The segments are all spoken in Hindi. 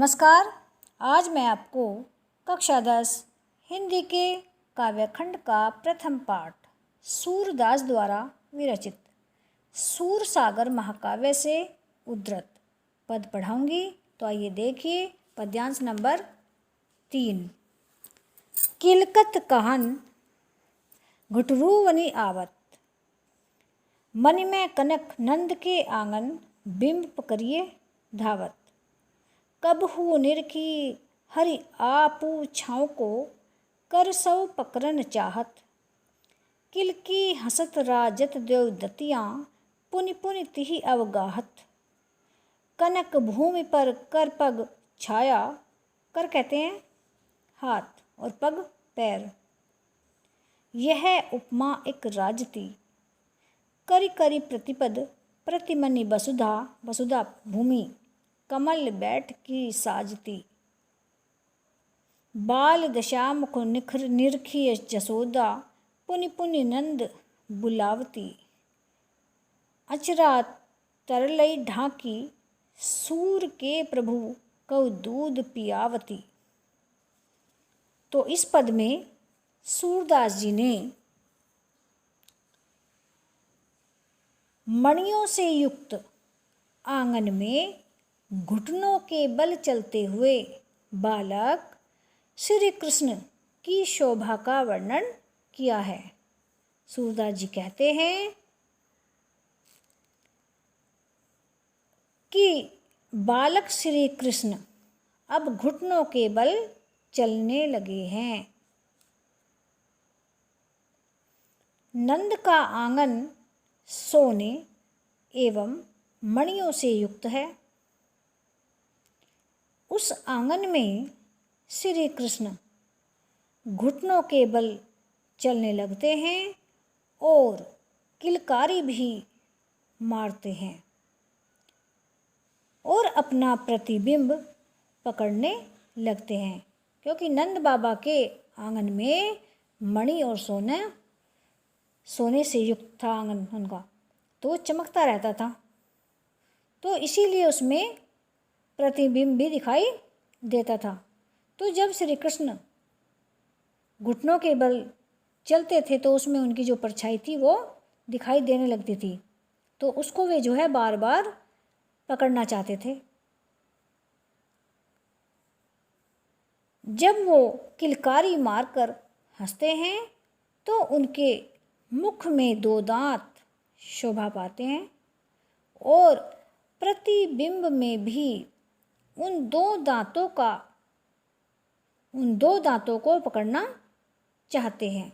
नमस्कार। आज मैं आपको कक्षा 10 हिंदी के काव्यखंड का प्रथम पाठ सूरदास द्वारा विरचित सूरसागर महाकाव्य से उद्धृत पद पढ़ाऊंगी। तो आइए देखिए पद्यांश नंबर 3। किलकत कहन घुटरूवनि आवत, मन में कनक नंद के आंगन बिंब पकड़िए धावत। कबहू निरखी हरि आपू छाँव को, कर सौ पकरन चाहत। किलकी हसत राजत देव दतियाँ, पुनि पुनि तिहि अवगाहत। कनक भूमि पर कर पग छाया, कर कहते हैं हाथ और पग पैर। यह उपमा एक राजती, करि करि प्रतिपद प्रतिमनि वसुधा, वसुधा भूमि कमल बैठ की साजती। बाल दशामुख निखर निरखी जसोदा, पुनि पुनि नंद बुलावती। अचरा तरलई ढाकी, सूर के प्रभु कौ दूध पियावती। तो इस पद में सूरदास जी ने मणियों से युक्त आंगन में घुटनों के बल चलते हुए बालक श्री कृष्ण की शोभा का वर्णन किया है। सूरदास जी कहते हैं कि बालक श्री कृष्ण अब घुटनों के बल चलने लगे हैं। नंद का आंगन सोने एवं मणियों से युक्त है। उस आंगन में श्री कृष्ण घुटनों के बल चलने लगते हैं और किलकारी भी मारते हैं और अपना प्रतिबिंब पकड़ने लगते हैं, क्योंकि नंद बाबा के आंगन में मणि और सोने से युक्त था आंगन उनका, तो चमकता रहता था। तो इसीलिए उसमें प्रतिबिंब भी दिखाई देता था। तो जब श्री कृष्ण घुटनों के बल चलते थे तो उसमें उनकी जो परछाई थी वो दिखाई देने लगती थी, तो उसको वे जो है बार बार पकड़ना चाहते थे। जब वो किलकारी मारकर हंसते हैं तो उनके मुख में 2 दांत शोभा पाते हैं और प्रतिबिंब में भी उन दो दांतों को पकड़ना चाहते हैं।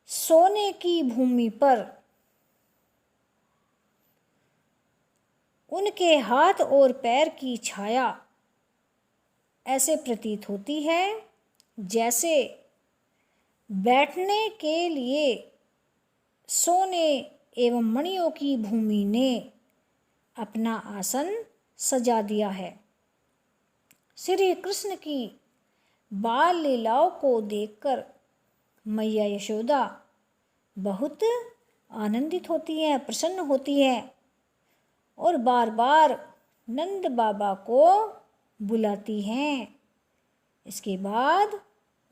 सोने की भूमि पर उनके हाथ और पैर की छाया ऐसे प्रतीत होती है जैसे बैठने के लिए सोने एवं मणियों की भूमि ने अपना आसन सजा दिया है। श्री कृष्ण की बाल लीलाओं को देखकर मैया यशोदा बहुत आनंदित होती हैं, प्रसन्न होती हैं और बार बार नंद बाबा को बुलाती हैं। इसके बाद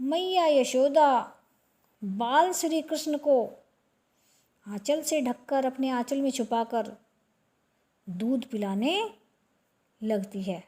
मैया यशोदा बाल श्री कृष्ण को आंचल से ढककर अपने आंचल में छुपाकर दूध पिलाने लगती है।